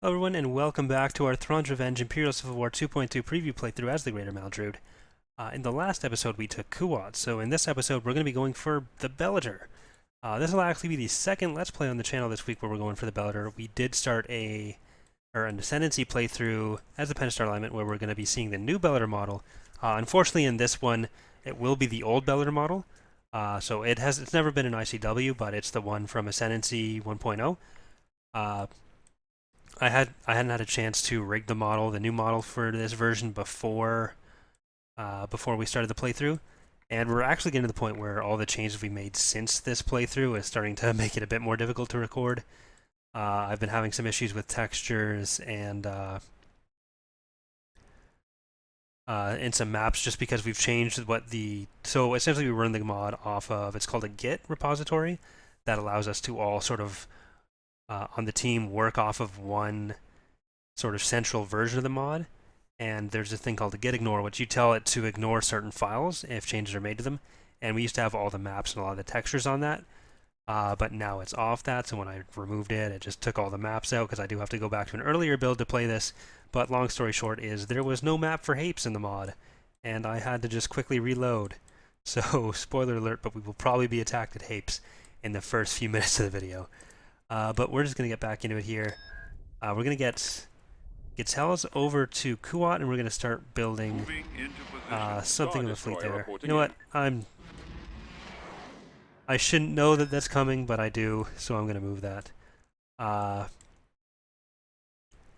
Hello everyone, and welcome back to our Thrawn's Revenge Imperial Civil War 2.2 preview playthrough as the Greater Maldrood. In the last episode we took Kuat, so in this episode we're going to be going for the Bellator. This will actually be the second Let's Play on the channel this week where we're going for the Bellator. We did start an Ascendancy playthrough as the Pentastar alignment where we're going to be seeing the new Bellator model. Unfortunately in this one it will be the old Bellator model, so it's never been an ICW, but it's the one from Ascendancy 1.0. I hadn't had a chance to rig the new model for this version before we started the playthrough, and we're actually getting to the point where all the changes we made since this playthrough is starting to make it a bit more difficult to record. I've been having some issues with textures and some maps just because we've changed so essentially we run the mod off of, it's called a Git repository that allows us to all sort of on the team work off of one sort of central version of the mod, and there's a thing called a git ignore, which you tell it to ignore certain files if changes are made to them, and we used to have all the maps and a lot of the textures on that, but now it's off that, so when I removed it, it just took all the maps out because I do have to go back to an earlier build to play this. But long story short is there was no map for Hapes in the mod, and I had to just quickly reload. So spoiler alert, but we will probably be attacked at Hapes in the first few minutes of the video. But we're just going to get back into it here. We're going to get Tells over to Kuat, and we're going to start building something of a fleet there. You know what? I shouldn't know that that's coming, but I do, so I'm going to move that.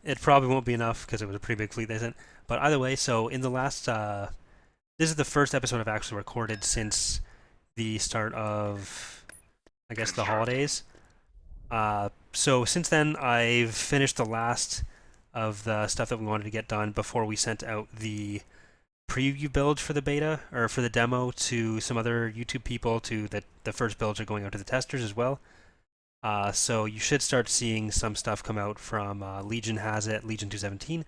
It probably won't be enough because it was a pretty big fleet they sent. But either way, so in the last... this is the first episode I've actually recorded since the start of, I guess, the holidays. So since then, I've finished the last of the stuff that we wanted to get done before we sent out the preview build for the beta, or for the demo, to some other YouTube people. The first builds are going out to the testers as well. So you should start seeing some stuff come out from Legion has it, Legion 217.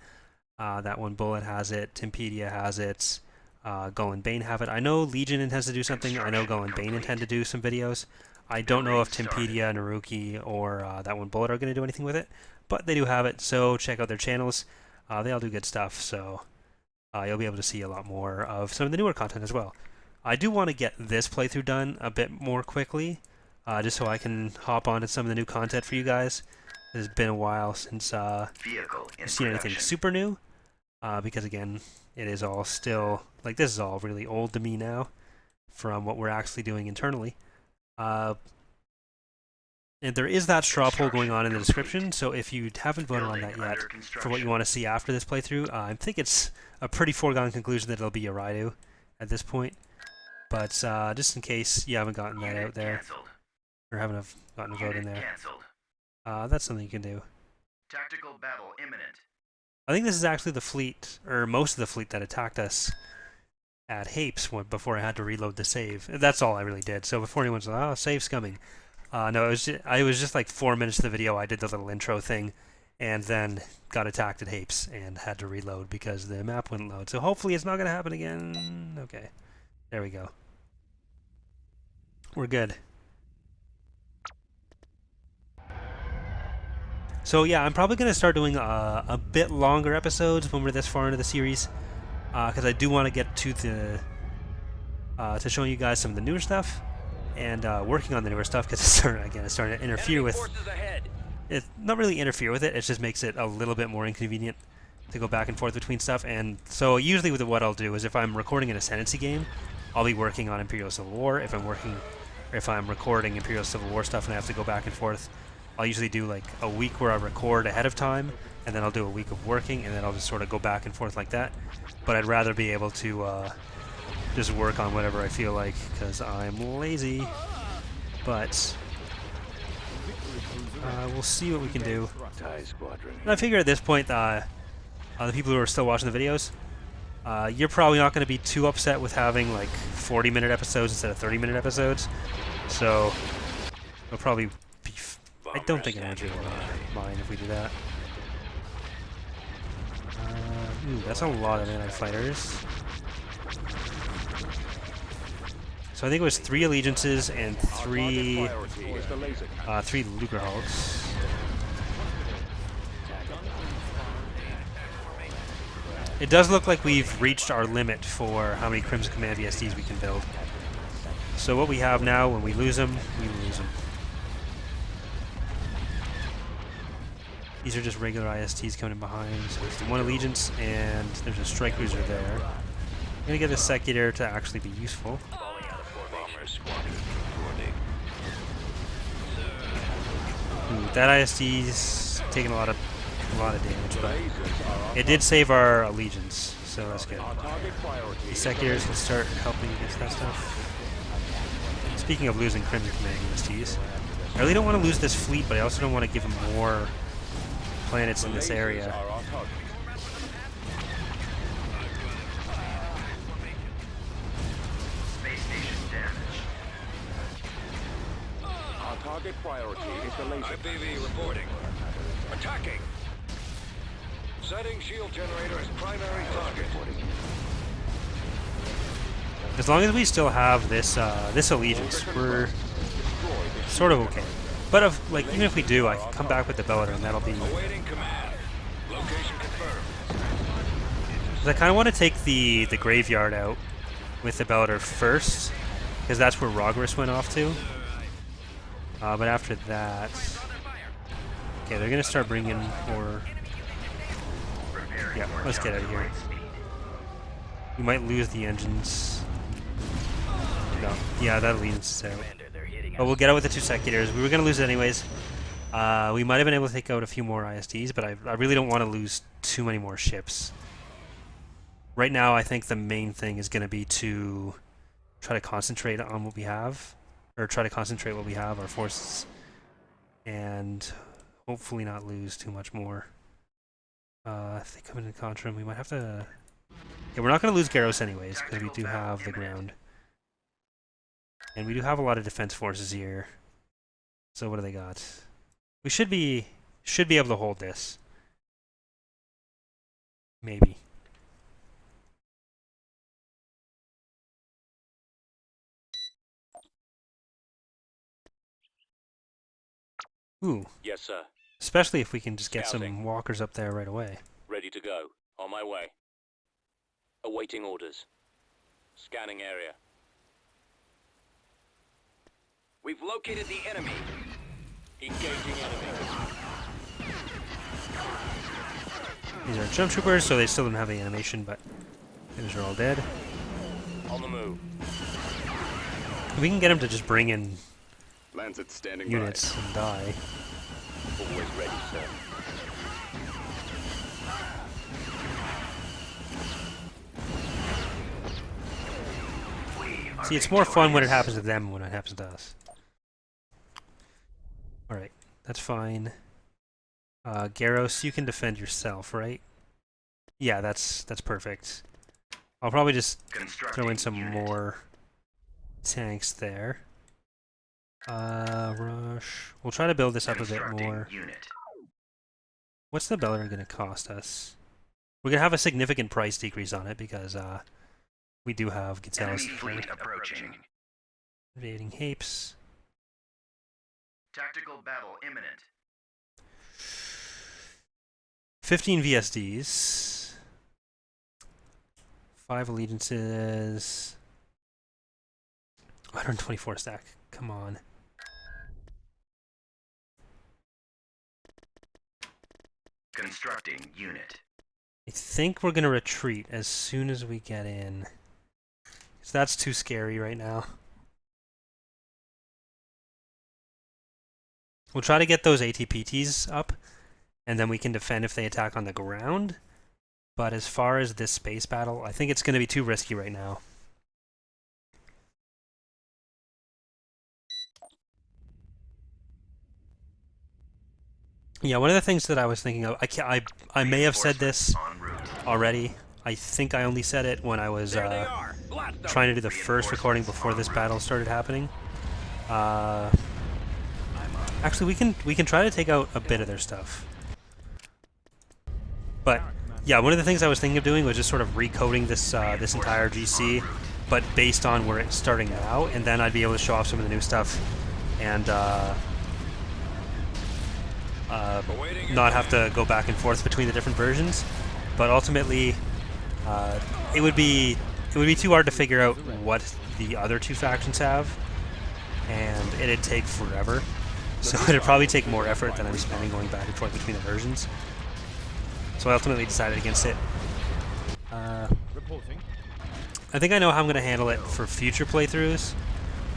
That one Bullet has it, Timpedia has it, Gull and Bane have it. I know Legion intends to do something. I know Gull and Bane intend to do some videos. I don't know if Timpedia, Naruki, or that one Bullet are going to do anything with it, but they do have it, so check out their channels. They all do good stuff, so you'll be able to see a lot more of some of the newer content as well. I do want to get this playthrough done a bit more quickly, just so I can hop on to some of the new content for you guys. It's been a while since I've seen anything super new, because again, it is all still, like, this is all really old to me now from what we're actually doing internally. And there is that straw poll going on in the description, so if you haven't voted on that yet for what you want to see after this playthrough, I think it's a pretty foregone conclusion that it'll be a Raidu at this point. But just in case you haven't gotten that out there, or haven't gotten a vote in there, that's something you can do. Tactical battle imminent. I think this is actually the fleet, or most of the fleet that attacked us at Hapes before I had to reload the save. That's all I really did. So before anyone's like, oh, save's coming. No, I was just like 4 minutes of the video. I did the little intro thing, and then got attacked at Hapes and had to reload because the map wouldn't load. So hopefully it's not going to happen again. Okay, there we go. We're good. So yeah, I'm probably going to start doing a bit longer episodes when we're this far into the series, because I do want to get to to showing you guys some of the newer stuff, and working on the newer stuff, because it's starting to interfere with it. Not really interfere with it, it just makes it a little bit more inconvenient to go back and forth between stuff. And so usually what I'll do is, if I'm recording an Ascendancy game, I'll be working on Imperial Civil War. If I'm recording Imperial Civil War stuff and I have to go back and forth, I'll usually do like a week where I record ahead of time, and then I'll do a week of working, and then I'll just sort of go back and forth like that. But I'd rather be able to just work on whatever I feel like, because I'm lazy. But we'll see what we can do. And I figure at this point, the people who are still watching the videos, you're probably not going to be too upset with having like 40-minute episodes instead of 30-minute episodes. So it'll probably be... I don't think anyone will mind if we do that. That's a lot of anti-fighters. So I think it was 3 allegiances and 3 Lugerhalts. It does look like we've reached our limit for how many Crimson Command VSDs we can build. So what we have now, when we lose them, we lose them. These are just regular ISTs coming in behind. So there's the one Allegiance, and there's a strike cruiser there. I'm gonna get a Secular to actually be useful. That IST's taking a lot of damage, but it did save our Allegiance, so that's good. The Seculars can start helping against that stuff. Speaking of losing Crimson Command USTs, I really don't want to lose this fleet, but I also don't want to give him more planets in this area. Space station damaged. Our target priority is the laser. IPV reporting. Attacking. Setting shield generator as primary target. As long as we still have this this Allegiance, we're sort of okay. But even if we do, I can come back with the Bellator, and that'll be. Awaiting command. Location confirmed. I kind of want to take the graveyard out with the Bellator first, because that's where Rogris went off to. But after that, okay, they're gonna start bringing more. Yeah, let's get out of here. We might lose the engines. No, yeah, that leads out. But we'll get out with the two Seculars. We were going to lose it anyways. We might have been able to take out a few more ISDs, but I really don't want to lose too many more ships. Right now, I think the main thing is going to be to try to concentrate on what we have, or try to concentrate what we have, our forces, and hopefully not lose too much more. If they come into Contra, we might have to... Yeah, we're not going to lose Garros anyways, because we do have the ground. And we do have a lot of defense forces here. So what do they got? We should be able to hold this. Maybe. Ooh. Yes, sir. Especially if we can just get Scouting. some walkers up there right away. Ready to go. On my way. Awaiting orders. Scanning area. We've located the enemy. Engaging enemy. These are jump troopers, so they still don't have the animation, but those are all dead. On the move. We can get them to just bring in Lancet standing units and die. Always ready, sir. See, it's more fun when it happens to them than when it happens to us. Alright, that's fine. Garros, you can defend yourself, right? Yeah, that's perfect. I'll probably just throw in some more tanks there. Rush. We'll try to build this up a bit more. What's the Bellator going to cost us? We're going to have a significant price decrease on it because we do have Gonzalez fleet approaching. invading Hapes. Tactical battle imminent. 15 VSDs. 5 allegiances. 124 stack. Come on. Constructing unit. I think we're going to retreat as soon as we get in. So that's too scary right now. We'll try to get those ATPTs up, and then we can defend if they attack on the ground. But as far as this space battle, I think it's going to be too risky right now. Yeah, one of the things that I was thinking of, I may have said this already. I think I only said it when I was trying to do the first recording before this battle started happening. Actually, we can try to take out a bit of their stuff. But yeah, one of the things I was thinking of doing was just sort of recoding this this entire GC, but based on where it's starting now, and then I'd be able to show off some of the new stuff and not have to go back and forth between the different versions. But ultimately, It would be too hard to figure out what the other two factions have, and it'd take forever. So it'd probably take more effort than I'm spending going back and forth between the versions. So I ultimately decided against it. I think I know how I'm going to handle it for future playthroughs,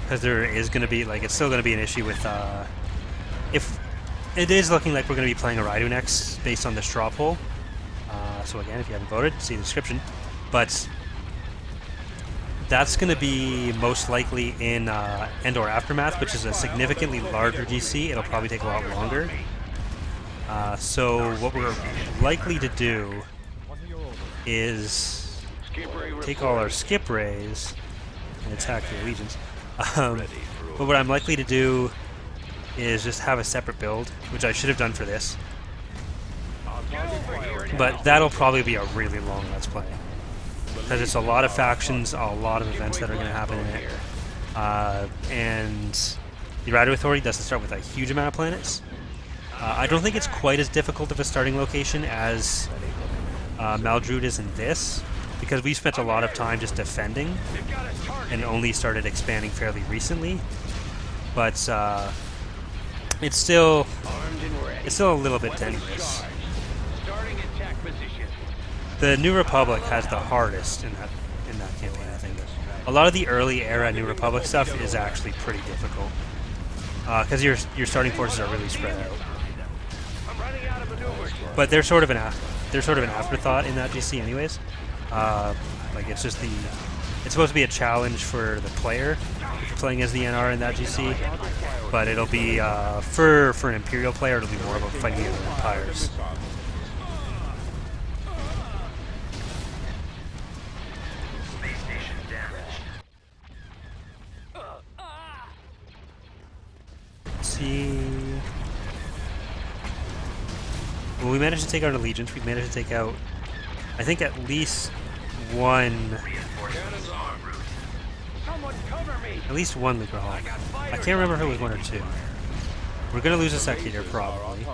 because there is going to be, like, it's still going to be an issue with, if it is looking like we're going to be playing a Raidu next based on the straw poll. So again, if you haven't voted, see the description. But that's going to be most likely in Endor Aftermath, which is a significantly larger GC. It'll probably take a lot longer. So what we're likely to do is take all our skip rays and attack the legions. But what I'm likely to do is just have a separate build, which I should have done for this. But that'll probably be a really long Let's Play, because it's a lot of factions, a lot of events that are going to happen in it. And the Raidu Authority doesn't start with a huge amount of planets. I don't think it's quite as difficult of a starting location as Maldrood is in this, because we spent a lot of time just defending and only started expanding fairly recently. But it's still a little bit tenuous. The New Republic has the hardest in that campaign, I think. A lot of the early era New Republic stuff is actually pretty difficult, because your starting forces are really spread out. But they're sort of an afterthought in that GC, anyways. Like, it's just it's supposed to be a challenge for the player if you're playing as the NR in that GC, but it'll be for an Imperial player, it'll be more about fighting the Empires. Well, we managed to take out Allegiance. We managed to take out, I think, at least one Lucre Hawk. I can't remember if it was one or two. We're going to lose a Secutor, probably.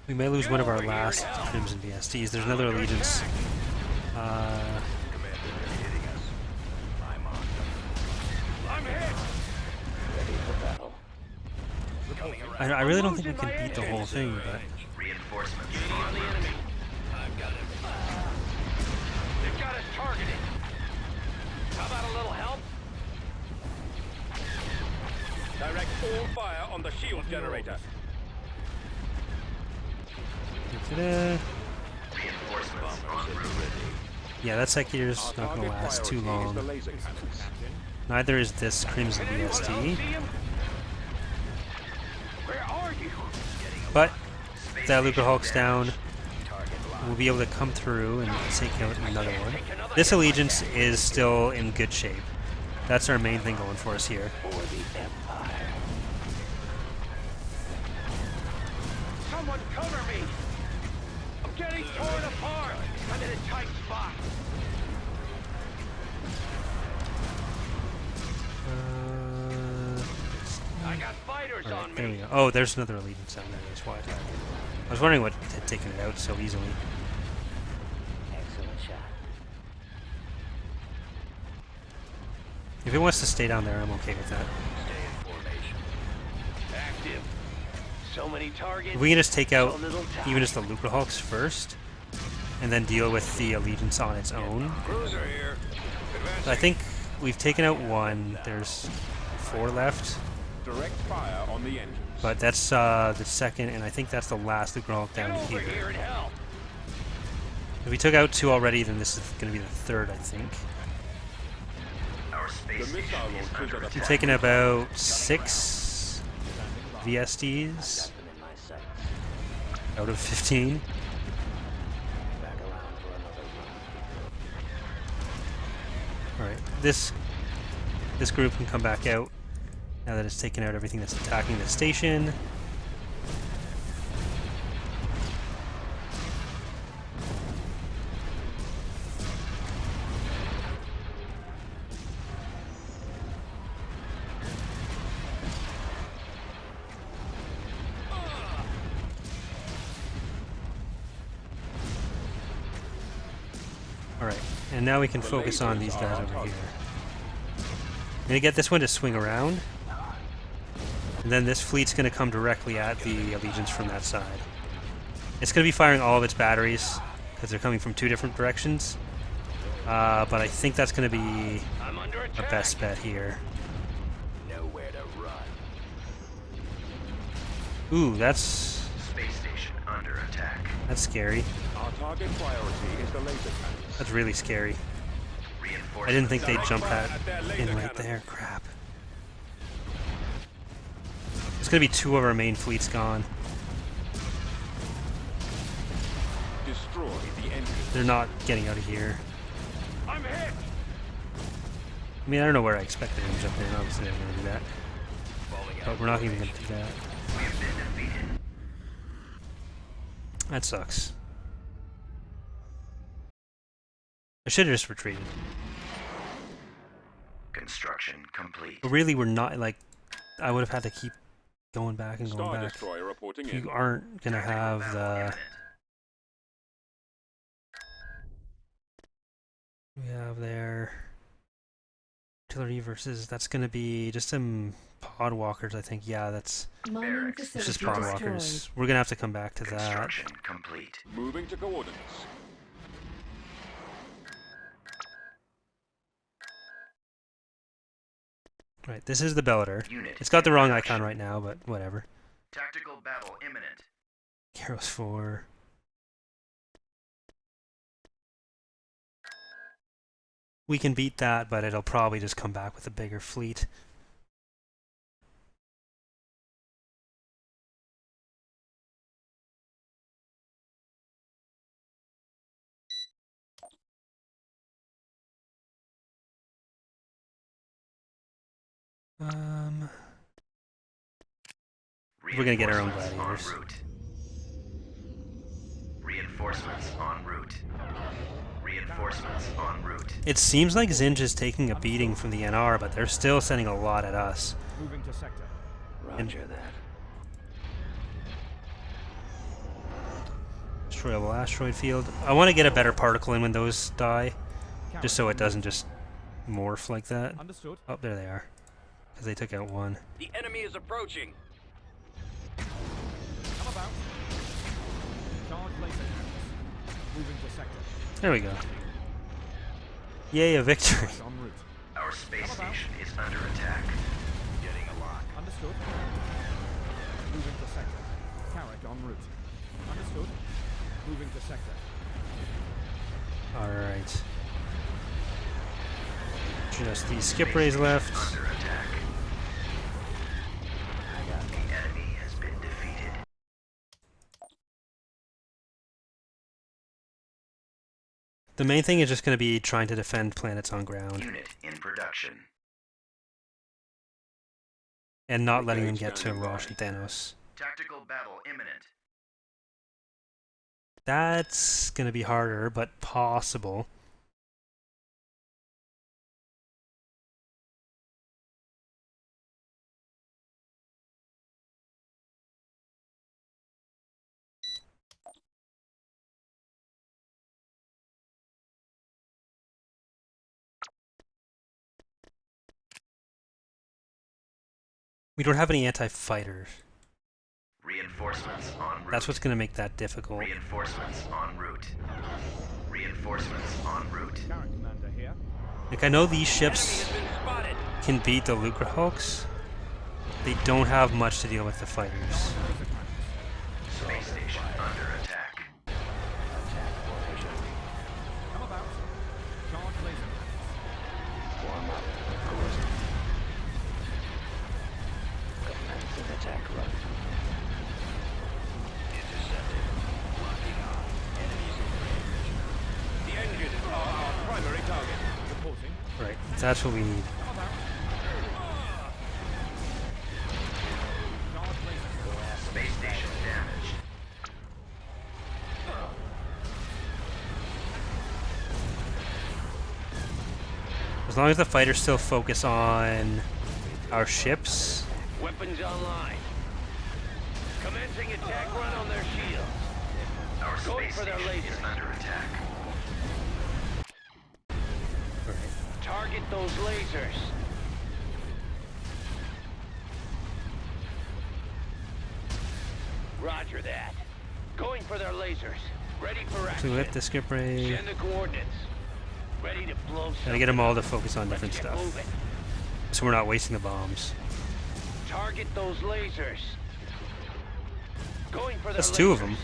We may lose one of our last Crimson VSTs. There's another Allegiance. I really don't think we can beat the whole thing, but... They've got us targeted. How about a little help? Direct all fire on the shield generator. Yeah, that Secutor's not going to last too long. Neither is this Crimson VST. But that Lucre Hulk's down. We'll be able to come through and take out another one. This Allegiance is still in good shape. That's our main thing going for us here. Someone cover me! I'm getting torn apart! I'm in a tight spot! I got fighters on me! There we go. Oh, there's another Allegiance down there. That's why. I was wondering what had taken it out so easily. Excellent shot. If it wants to stay down there, I'm okay with that. Stay in formation. Active. So many targets. If we can just take out even just the Lucre Hulks first, and then deal with the Allegiance on its own. Cruiser here. So I think we've taken out one. There's 4 left. Direct fire on the engines. But that's the second, and I think that's the last Lucre Hulk down here. And help. If we took out 2 already, then this is going to be the third, I think. The missile launchers are the We've taken about 6 VSDs out of 15. Alright, this group can come back out now that it's taken out everything that's attacking the station. And now we can focus on these guys over here. I'm gonna get this one to swing around. And then this fleet's gonna come directly at the Allegiance from that side. It's gonna be firing all of its batteries, because they're coming from 2 different directions. But I think that's gonna be I'm under our attack. best bet here. Nowhere to run. Ooh, that's Space station under attack. scary. Our target priority is the laser cannons. That's really scary. Reinforcements. I didn't think they'd jump Fire that at their laser in right cannons. there. Crap. There's gonna be 2 of our main fleets gone. Destroy the engine. They're not getting out of here. I'm hit. I mean, I don't know where I expected them to jump in. Obviously, they're gonna do that. But we're not even gonna do that. We've been defeated. That sucks. I should have just retreated. Construction complete. But really, we're not, like, I would have had to keep going back and going Star back. Destroyer reporting in. You aren't gonna have Battle the... imminent. We have their artillery versus... That's gonna be just some pod walkers, I think. Yeah, that's... Mining Barracks. It's facility just pod destroyed. walkers. We're gonna have to come back to that. Construction complete. Moving to coordinates. Right, this is the Bellator. Unit. It's got the wrong introduction. icon right now, but whatever. Tactical battle imminent. Heroes 4. We can beat that, but it'll probably just come back with a bigger fleet. We're gonna get our own Reinforcements gladiators. en route. Reinforcements en route. Reinforcements en route. It seems like Zsinj is taking a beating from the NR, but they're still sending a lot at us. Moving to sector. Roger that. Destroyable asteroid field. I want to get a better particle in when those die, just so it doesn't just morph like that. Understood. Oh, there they are. Because they took out one. The enemy is approaching. Come about. Charge laser cannons. Moving to sector. There we go. Yay, a victory. En route. Our space station is under attack. Getting a lock. Understood. Moving to sector. Carrick en route. Understood. Moving to sector. Alright. Just these skip rays left. Under attack. The enemy has been defeated. The main thing is just going to be trying to defend planets on ground. Unit in production. And not letting them get to Rosh and Thanos. Tactical battle imminent. That's going to be harder, but possible. We don't have any anti-fighters. Reinforcements en route. That's what's going to make that difficult. Reinforcements en route. Reinforcements en route. Carrick commander here. Like, I know these Enemy ships has been spotted. can beat the Lucre Hulks. They don't have much to deal with the fighters. Laser cannons. Space station under attack. Come about. Charge laser cannons. Warm up. Commencing attack run. Intercepted. Locking on. Enemies in range. The engines are our primary target. Reporting. Right, that's what we need. Come about. Charge laser cannons. Space station damaged. As long as the fighters still focus on our ships. Weapons online. Commencing attack run on their shields. Our Going space for their station is lasers. under attack. Target those lasers. Roger that. Going for their lasers. Ready for action. So we have the skip ray. Send the coordinates. Ready to blow something. Gotta get them all to focus on different Get stuff, moving. so we're not wasting the bombs. Target those lasers. Going for their That's two of lasers. them.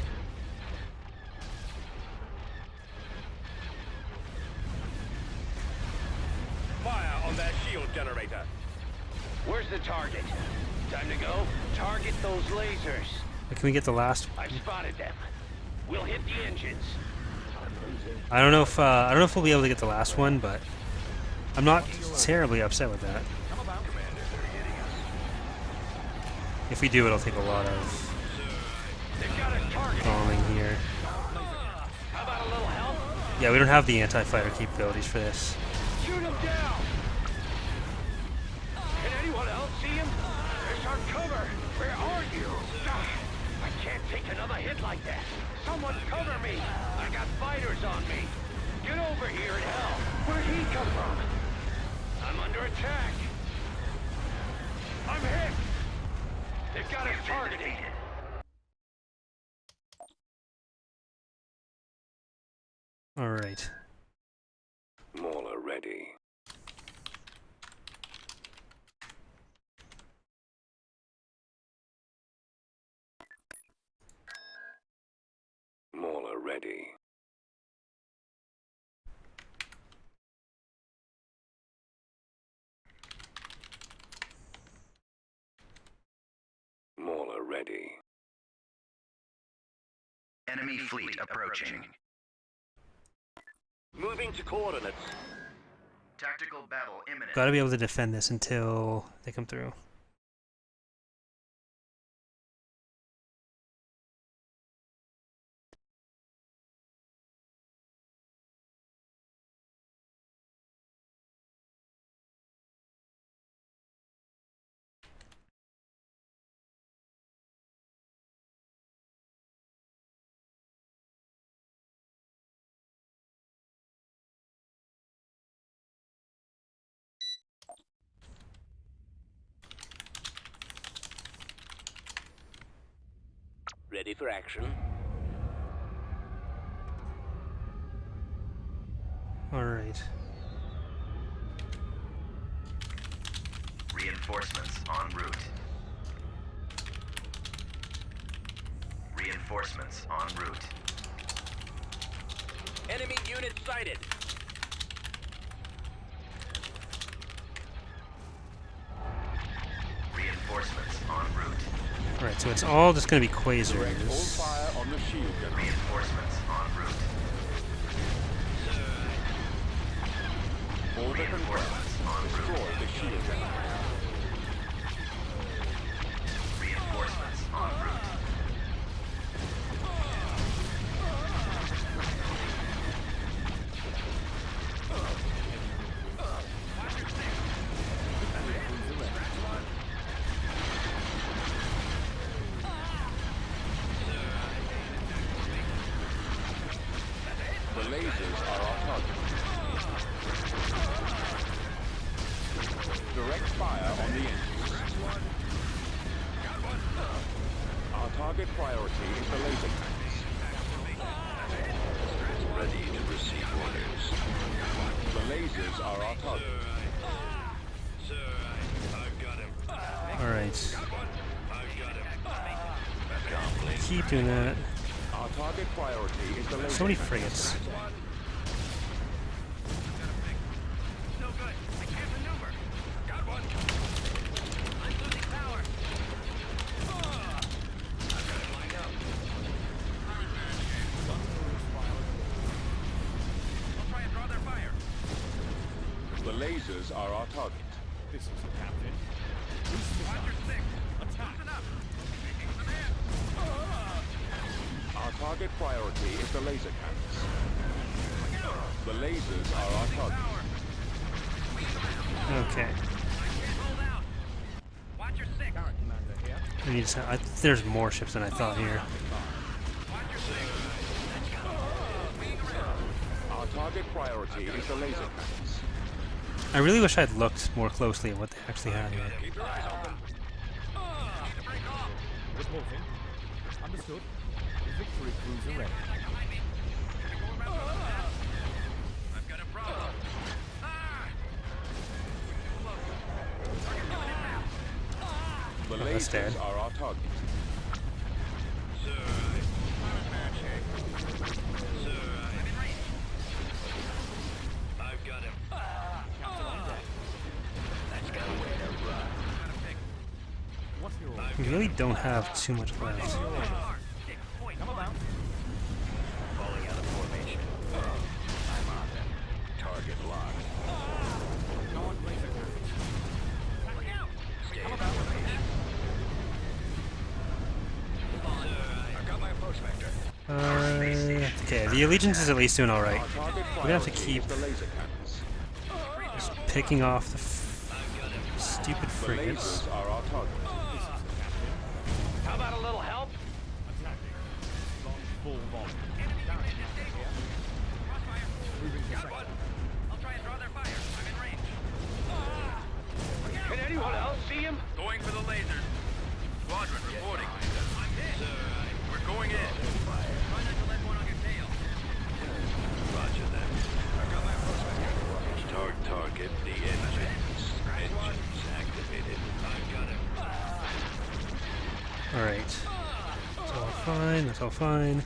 Fire on their shield generator. Where's the target? Time to go. Target those lasers. Can we get the last? I've spotted them. We'll hit the engines. I don't know if we'll be able to get the last one, but I'm not terribly upset with that. If we do, it'll take a lot of They've got us targeted. bombing here. How about a little help? Yeah, we don't have the anti-fighter capabilities for this. Shoot him down! Can anyone else see him? There's our cover! Where are you? I can't take another hit like that! Someone cover me! I got fighters on me! Get over here and help! Where'd he come from? I'm under attack! I'm hit! They've got us targeted! Alright. Mauler ready. Mauler ready. Mauler ready. Enemy fleet approaching. Moving to coordinates. Tactical battle imminent. Gotta be able to defend this until they come through. Ready for action. Alright. Reinforcements en route. Reinforcements en route. Enemy unit sighted. Reinforcements en route. Alright, so it's all just gonna be Direct all quasars. fire on the shield generator. Reinforcements en route. Order confirmed. Destroy the shield generator. Reinforcements en route. The lasers are our target. Direct fire on the engines. Our target priority is the laser cannons. Ready to receive orders. The lasers are our target. Alright. Keep doing that. Our target priority is the laser So many cannons. frigates. No good. I can't maneuver. Got one. I'm losing power. I've got it lined up. I'll try and draw their fire. The lasers are our target. This is the captain. Watch your six. Attack. Listen up. Taking command. Our target priority is the laser cannons. The lasers are our target. Okay. Hold out. Watch your six. Carrot commander here. We need to, there's more ships than I thought here. Watch your six. Our target priority is the laser cannons. I really wish I'd looked more closely at what they actually had here. Keep your eyes open. Reporting. Understood. Victory cruiser ready. I've got a problem. The that's dead. lasers are our target. Sir, I've got him. That's got a way to run. What's your order? We really don't have too much left. Come about. Falling out of formation. I'm on them. Target locked. Guard laser cannons. Look out! Stay Come in about. formation. I've got my approach vector. Okay, the Allegiance is at least doing alright. Our target We're gonna have to priority keep is the laser cannons. just picking off the stupid The frigates. lasers are our target. How about a little help? Attacking. Launch full volume. Carrier here. Moving to sector. I'll try and draw their fire. I'm in range. Can anyone else see him? Going for the lasers. Squadron reporting. I'm hit. We're going in. Try not to let one on your tail. Roger that. I've got my approach vector. Start target the engines. Engines activated. I've got him. Alright. That's all fine, that's all fine.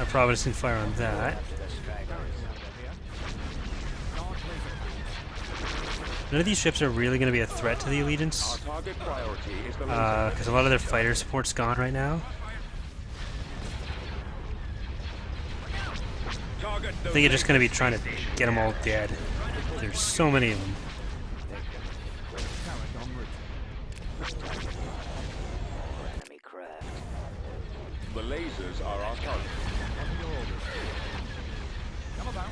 Our Providence can fire on that. None of these ships are really going to be a threat to the Our Allegiance, target priority is the laser because a lot of their fighter support's gone right now. I think you're just going to be trying to get them all dead. There's so many of them. Carrier en route. Enemy craft. The lasers are our target. What are your orders? Come about.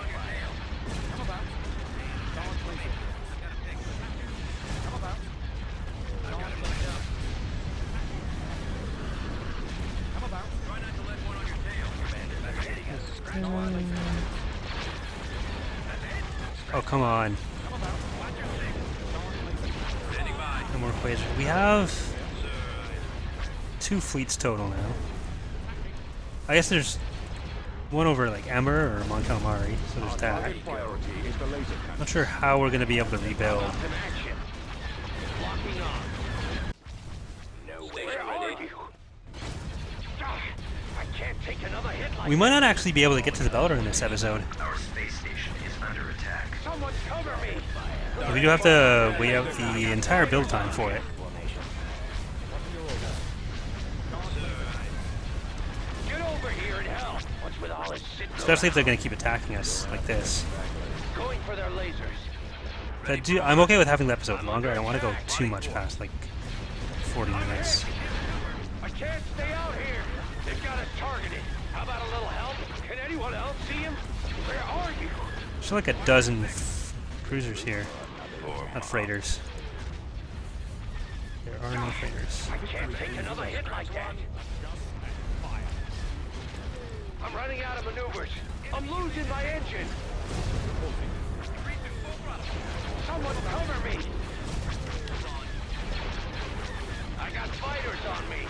Come about. Guard laser. Come about. Guard laser. Come about. Try not to let one on your tail. Commander, hitting us. Oh, come on. Come about. Guard laser. Standing by. No more equation. We have 2 fleets total now. I guess there's one over like Ember or Mon Calamari, so there's that. Target priority is the laser cannon. Not sure how we're going to be able to rebuild. In action. Locking on. No way. Where are you? I can't take another hit like We might not actually be able to get to the Belter in this episode. Our space station is under attack. Someone cover me. We do have to wait out the entire build time for it. Get over here and help. What's with all this shit? Especially if they're going to keep attacking us like this. Going for their lasers. But I'm okay with having the episode longer. I don't want to go too much past like 40 minutes. I can't stay out here. They've got us targeted. How about a little help? Can anyone else see him? Where are you? There's like a dozen cruisers here. Not freighters. There are no freighters. I can't take another hit like that. I'm running out of maneuvers. I'm losing my engine. Someone cover me. I got fighters on me.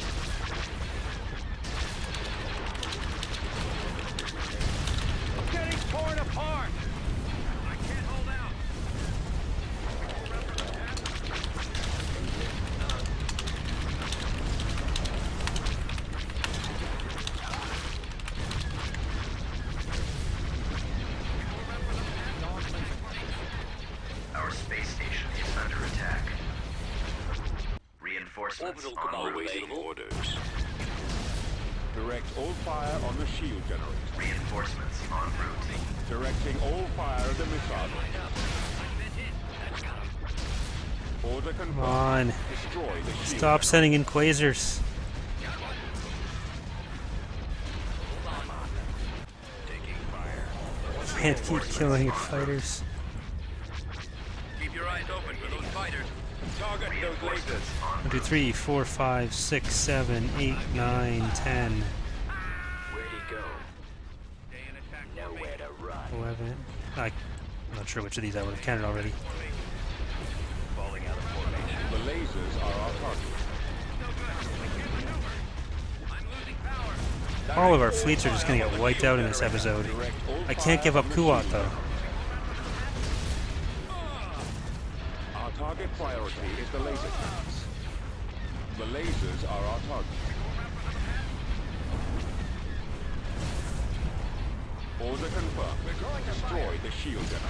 I'm getting torn apart. I can't hold out. Our space station is under attack. Reinforcements Orbital en command route. awaiting orders. Direct all fire on the shield generator. Reinforcements en route. Directing all fire at the missile. Order Come confirmed. on. Destroy the shield. Stop sending in quasars. Taking fire. Can't keep killing your fighters. Keep your eyes open for those fighters. Target those lasers. Reinforcements en 1, 2, route. 3, 4, 5, 6, 7, 8, 9, 10, Where'd he go? Nowhere to run. 11. I'm not sure which of these I would have counted already. Falling out of formation. The lasers are our target. All of our fleets are just going to get wiped out in this episode. Direct all I can't fire give up on the Kuat shield. though. Our target priority is the laser cannons. The lasers are our target. Order confirmed. Destroy the shield generator.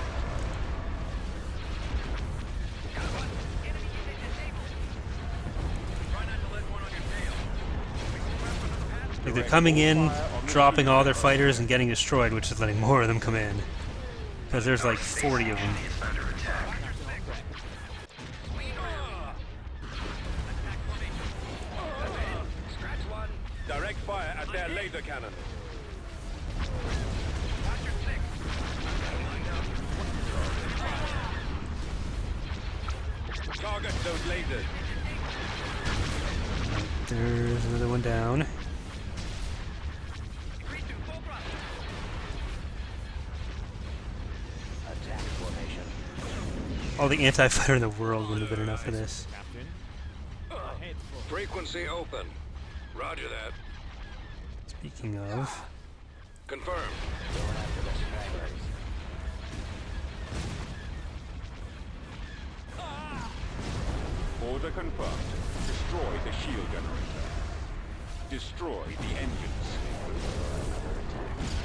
Like they're coming in, dropping all their fighters and getting destroyed, which is letting more of them come in. Because there's like 40 of them. Is under attack. Direct fire at their laser cannons. Target those lasers. There's another one down. Attack formation. All the anti-fighter in the world wouldn't have been enough for this. Captain. Ahead for Frequency open. Roger that. Speaking of, Confirmed. Going after the stragglers. Order confirmed. Destroy the shield generator. Destroy the engines.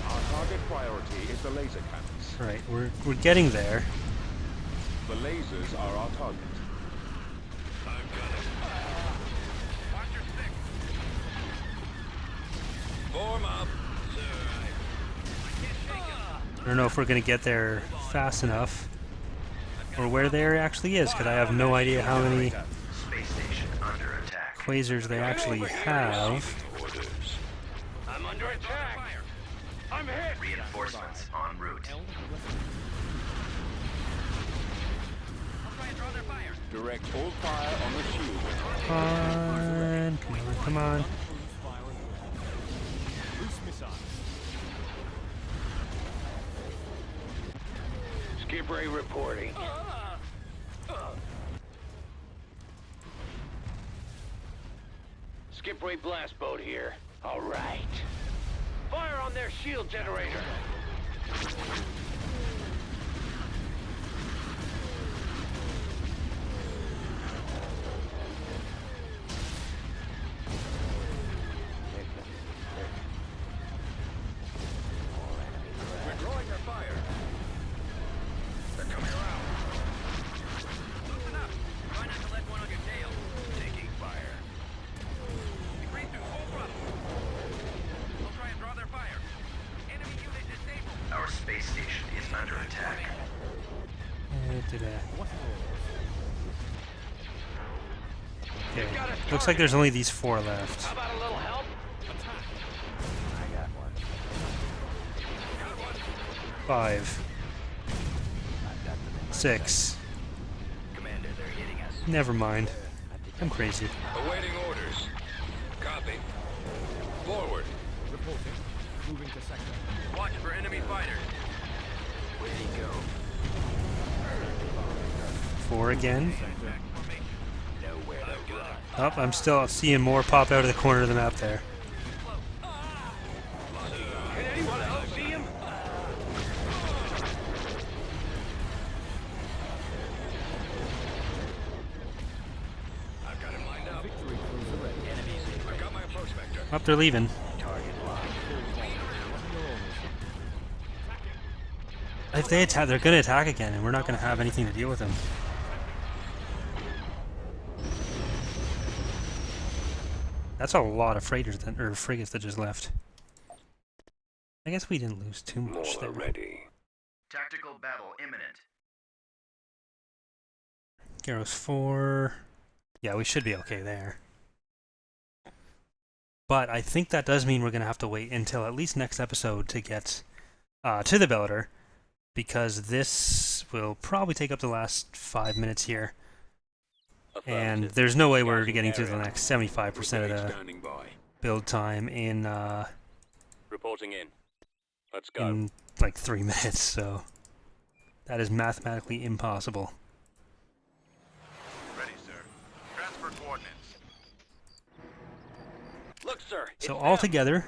Our target priority is the laser cannons. right, we're getting there. The lasers are our target. Form up. I don't know if we're gonna get there fast enough, or where there actually is, because I have no idea how many Space station under attack. quasars they actually have. Orders. I'm under attack. I'm hit. Reinforcements en route. Direct all fire on the shield generator. Come on, come on. loose missiles. Skip Ray reporting. Skip Ray blast boat here. All right. Fire on their shield generator. We're drawing their fire. They're coming around. Loosen up. Try not to let one on your tail. Taking fire. We breathe through full throttle. We'll try and draw their fire. Enemy unit disabled. Our space station is under attack. Okay, looks like there's only these 4 left. How about a little help? I got one. 5, I've got them in. 6. Commander, they're hitting us. Never mind. I'm crazy. Awaiting orders. Copy. Forward. Reporting. Moving to sector. Watch for enemy fighters. Where'd he go? 4 again. Nowhere to run. Oh, I'm still seeing more pop out of the corner of the map there. Can anyone else see him? I've got him lined up. Victory cruiser ready. Enemies in I've got my approach vector. Oh, they're leaving. target locked. If they attack, they're gonna attack again, and we're not gonna have anything to deal with them. That's a lot of freighters that, or frigates that just left. I guess we didn't lose too much there. ready. Tactical battle imminent. Garros 4. Yeah, we should be okay there. But I think that does mean we're gonna have to wait until at least next episode to get to the Bellator, because this will probably take up the last 5 minutes here. And Affirmative. there's no way we're Scouting getting to the area. next 75% of Brigade the standing by. build time in Reporting in. Let's go. in like 3 minutes, so that is mathematically impossible. Ready, sir. Transfer coordinates. Look, sir. So it's altogether,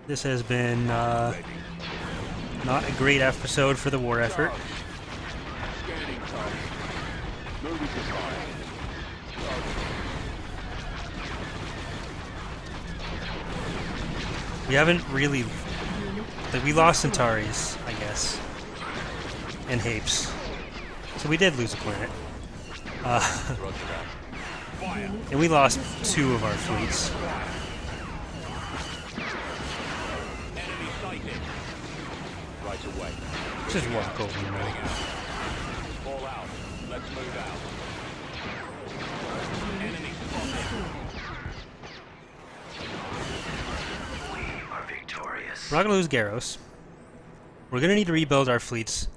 this has been not a great episode for the war effort. Scanning target. Moving to fire. We haven't really... Like, we lost Centauri's, I guess. And Hapes. So we did lose a planet. Roger that. Fire. And we lost 2 of our fleets. Enemy sighted. Right away. Just walk over, you know. Fall out. Let's move out. Enemy spotted. We are victorious. We're not going to lose Garros. We're going to need to rebuild our fleets.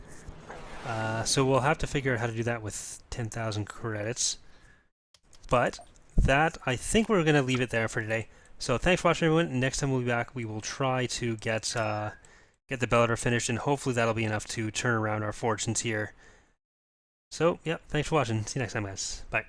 So we'll have to figure out how to do that with 10,000 credits. But that, I think we're going to leave it there for today. So thanks for watching, everyone. Next time we'll be back, we will try to get the Bellator finished, and hopefully that'll be enough to turn around our fortunes here. So, yeah, thanks for watching. See you next time, guys. Bye.